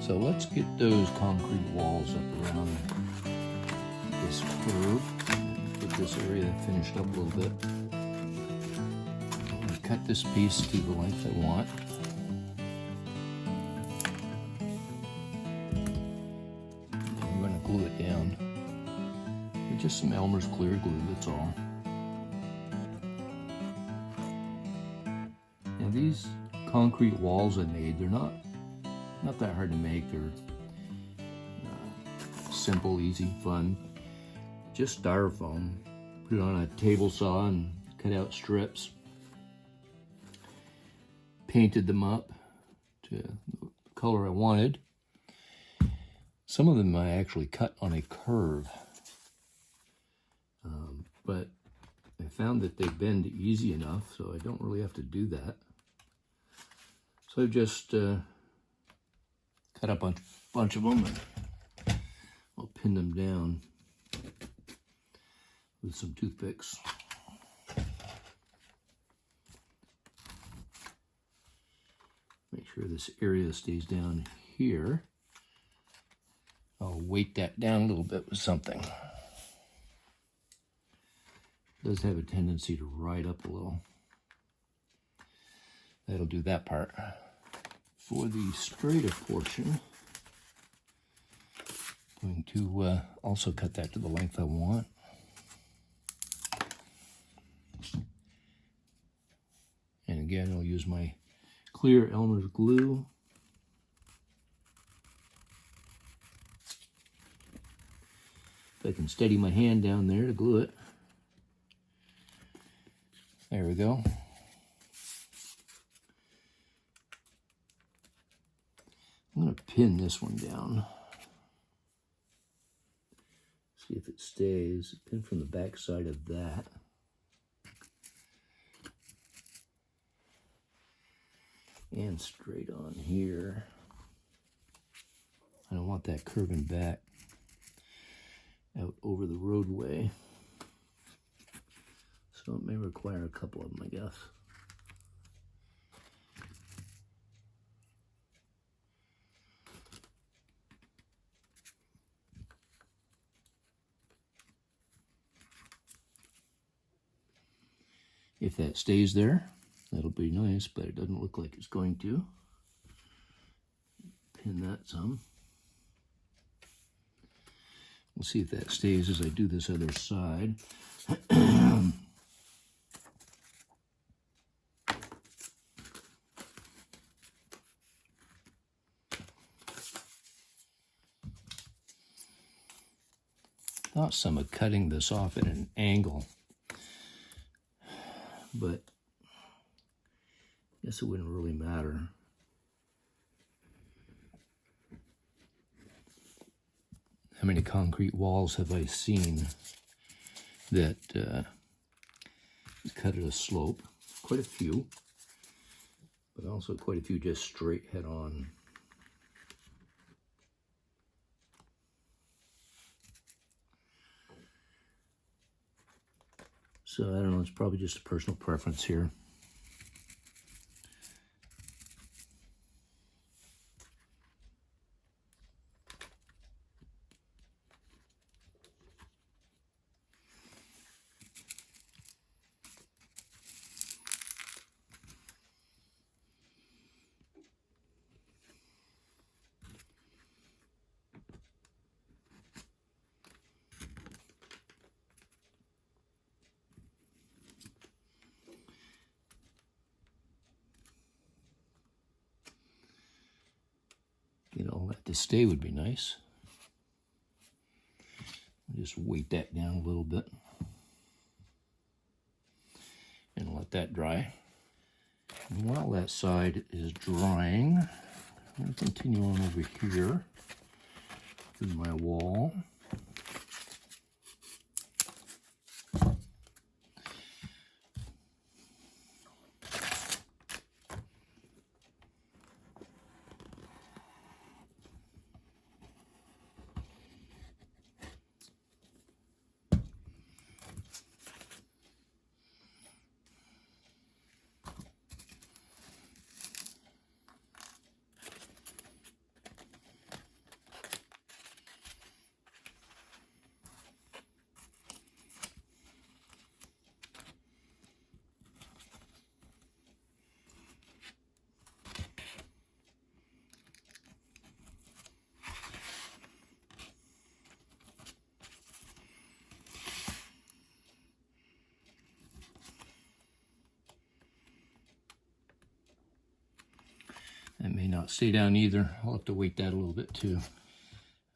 So let's get those concrete walls up around this curve. Get this area finished up a little bit. I'm gonna cut this piece to the length I want. I'm gonna glue it down with just some Elmer's clear glue, that's all. Now these concrete walls I made, they're not that hard to make. They're simple, easy, fun. Just styrofoam. Put it on a table saw and cut out strips. Painted them up to the color I wanted. Some of them I actually cut on a curve, but I found that they bend easy enough, so I don't really have to do that. So I've just cut up a bunch of them and I'll pin them down with some toothpicks. Make sure this area stays down here. I'll weight that down a little bit with something. It does have a tendency to ride up a little. That'll do that part. For the straighter portion, I'm going to also cut that to the length I want. And again, I'll use my clear Elmer's glue. If I can steady my hand down there to glue it. There we go. I'm going to pin this one down. See if it stays. Pin from the back side of that. And straight on here. I don't want that curving back out over the roadway. So it may require a couple of them, I guess. If that stays there, that'll be nice, but it doesn't look like it's going to. Pin that some. We'll see if that stays as I do this other side. Thought some of cutting this off at an angle, but I guess it wouldn't really matter. How many concrete walls have I seen that cut at a slope? Quite a few, but also quite a few just straight head on. So I don't know, it's probably just a personal preference here. All that to stay would be nice. I'll just weight that down a little bit and let that dry. And while that side is drying, I'm going to continue on over here with my wall. not stay down either. I'll have to weight that a little bit too.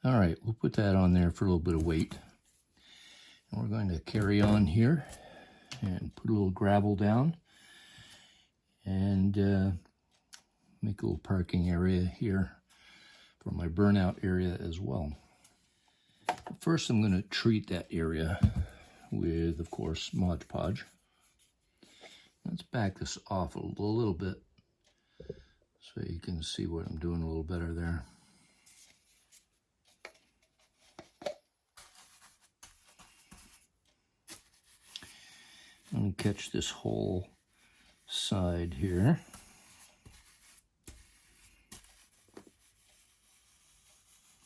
All right, we'll put that on there for a little bit of weight. And we're going to carry on here and put a little gravel down and make a little parking area here for my burnout area as well. First, I'm going to treat that area with, of course, Mod Podge. Let's back this off a little bit so you can see what I'm doing a little better there. I'm going to catch this whole side here.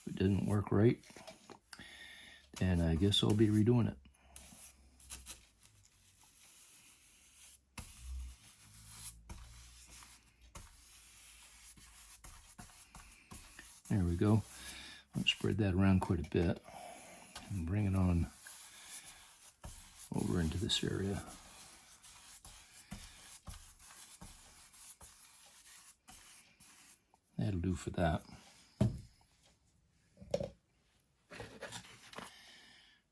If it didn't work right, then I guess I'll be redoing it. There we go. I'll spread that around quite a bit and bring it on over into this area. That'll do for that.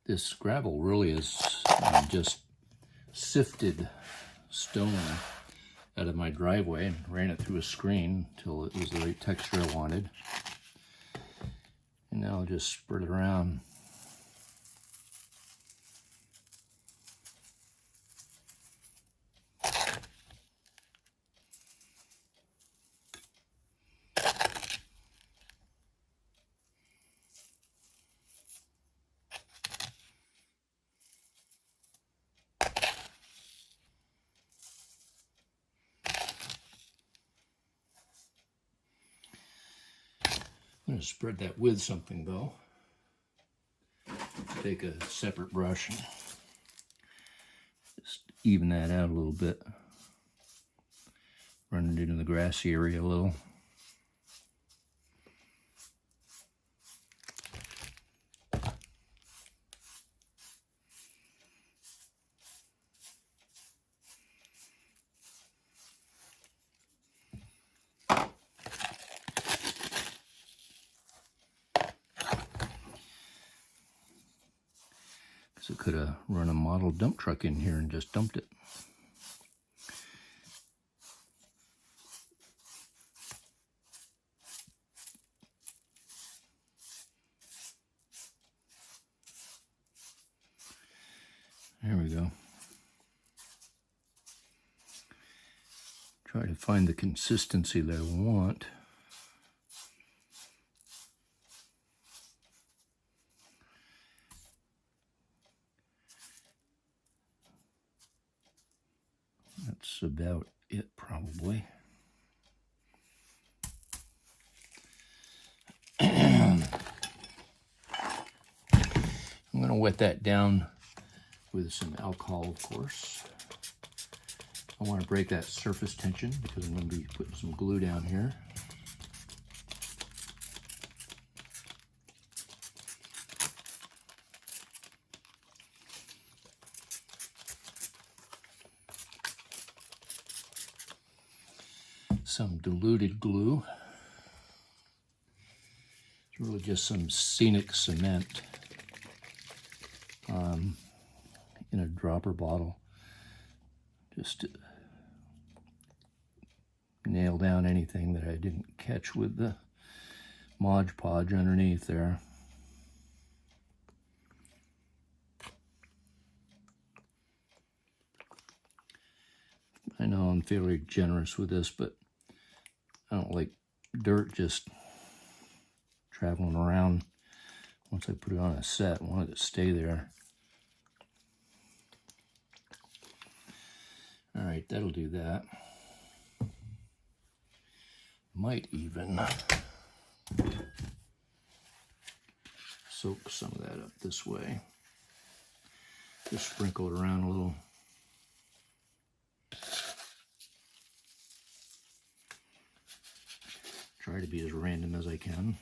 This gravel really is just sifted stone out of my driveway and ran it through a screen until it was the right texture I wanted. And now I'll just spread it around. I'm going to spread that with something though. Take a separate brush and just even that out a little bit. Run it into the grassy area a little. So could have run a model dump truck in here and just dumped it. There we go. Try to find the consistency that I want. That's about it, probably. I'm going to wet that down with some alcohol, of course. I want to break that surface tension because I'm going to be putting some glue down here. Some diluted glue. It's really just some scenic cement in a dropper bottle, just to nail down anything that I didn't catch with the Mod Podge underneath there. I know I'm fairly generous with this, but I don't like dirt just traveling around. Once I put it on a set, I want it to stay there. All right, that'll do that. Might even soak some of that up this way. Just sprinkle it around a little. Try to be as random as I can.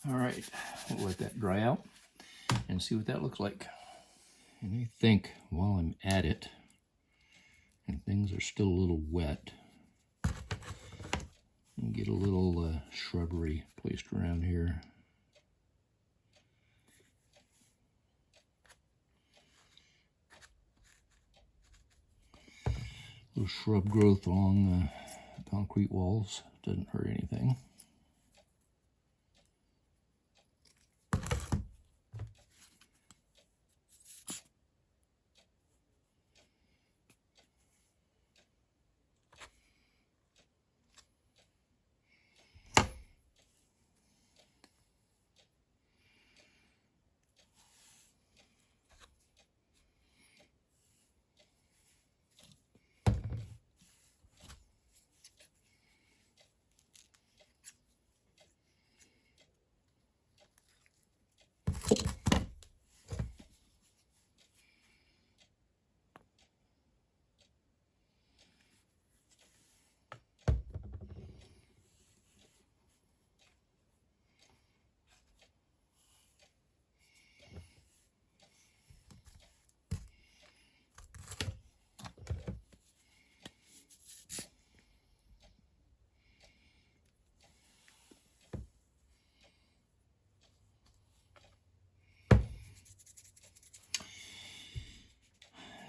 All right, we'll let that dry out and see what that looks like. And I think while I'm at it, and things are still a little wet, and get a little shrubbery placed around here. Little shrub growth along the concrete walls doesn't hurt anything.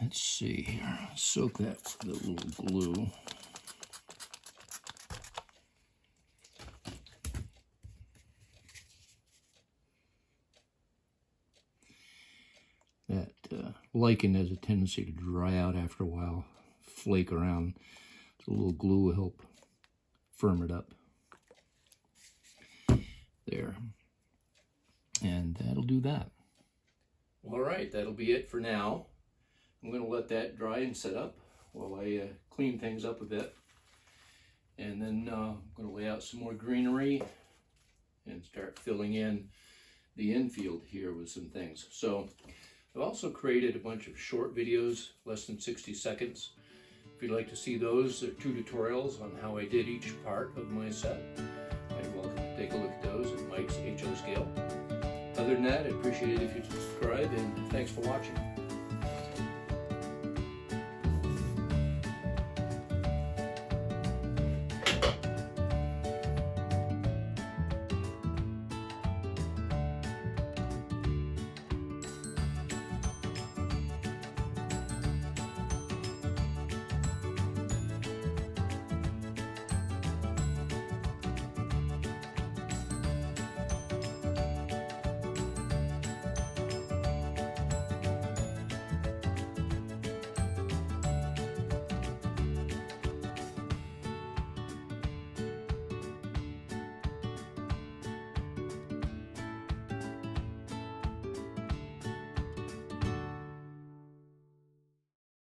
Let's see here. Soak that with a little glue. That lichen has a tendency to dry out after a while, flake around. So a little glue will help firm it up. There. And that'll do that. All right, that'll be it for now. I'm going to let that dry and set up while I clean things up a bit. And then I'm going to lay out some more greenery and start filling in the infield here with some things. So I've also created a bunch of short videos, less than 60 seconds. If you'd like to see those, there are 2 tutorials on how I did each part of my set. I'd welcome to take a look at those at Mike's HO Scale. Other than that, I'd appreciate it if you'd subscribe, and thanks for watching.